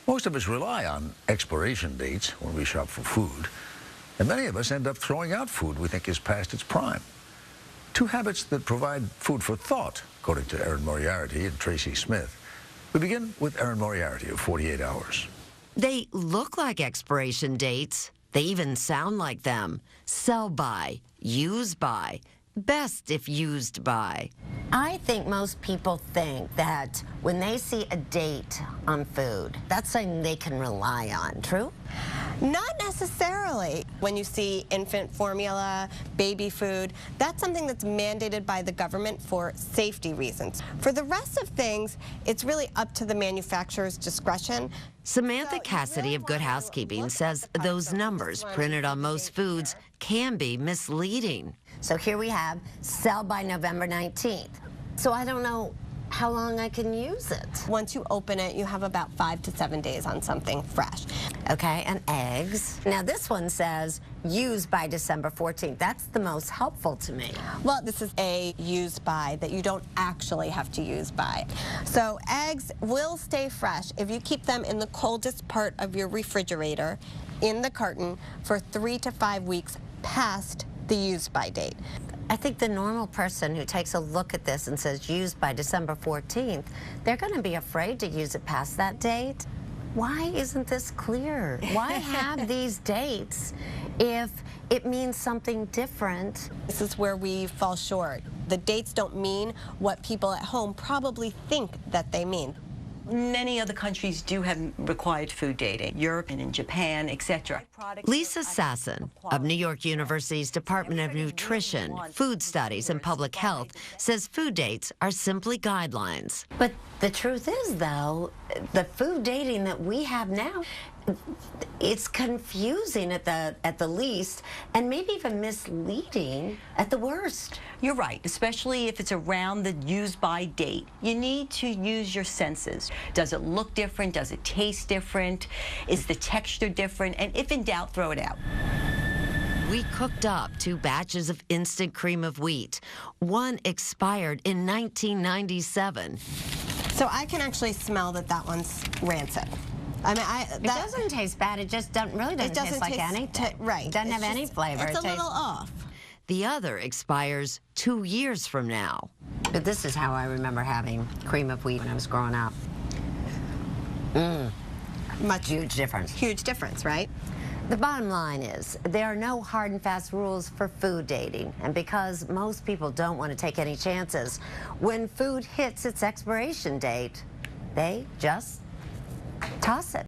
Most of us rely on expiration dates when we shop for food, and many of us end up throwing out food we think is past its prime. Two habits that provide food for thought, according to Erin Moriarty and Tracy Smith. We begin with Erin Moriarty of 48 Hours. They look like expiration dates. They even sound like them. Sell by, use by, best if used by. I think most people think that when they see a date on food, that's something they can rely on. True? Not necessarily. When you see infant formula, baby food, that's something that's mandated by the government for safety reasons. For the rest of things, it's really up to the manufacturer's discretion. Samantha Cassidy of Good Housekeeping says those numbers printed on most foods can be misleading. So here we have sell by November 19th. So I don't know how long I can use it. Once you open it, you have about 5 to 7 days on something fresh. Okay, and eggs. Now this one says use by December 14th. That's the most helpful to me. Well, this is a use by that you don't actually have to use by. So eggs will stay fresh if you keep them in the coldest part of your refrigerator in the carton for 3 to 5 weeks past the use by date. I think the normal person who takes a look at this and says use by December 14th, they're going to be afraid to use it past that date. Why isn't this clear? Why have these dates if it means something different? This is where we fall short. The dates don't mean what people at home probably think that they mean. Many other countries do have required food dating, Europe and in Japan, etc. Lisa Sasson of New York University's Department of Nutrition, Food Studies, and Public Health says food dates are simply guidelines. But the truth is, though, the food dating that we have now, it's confusing at the least, and maybe even misleading at the worst. You're right, especially if it's around the use-by date. You need to use your senses. Does it look different? Does it taste different? Is the texture different? And if in doubt, throw it out. We cooked up 2 batches of instant cream of wheat. One expired in 1997. So I can actually smell that that one's rancid. I mean, it doesn't taste bad. It just really doesn't taste like anything. Right. It doesn't have any flavor. It's a little off. The other expires 2 years from now. But this is how I remember having cream of wheat when I was growing up. Huge difference. Huge difference, right? The bottom line is there are no hard and fast rules for food dating. And because most people don't want to take any chances, when food hits its expiration date, they just toss it.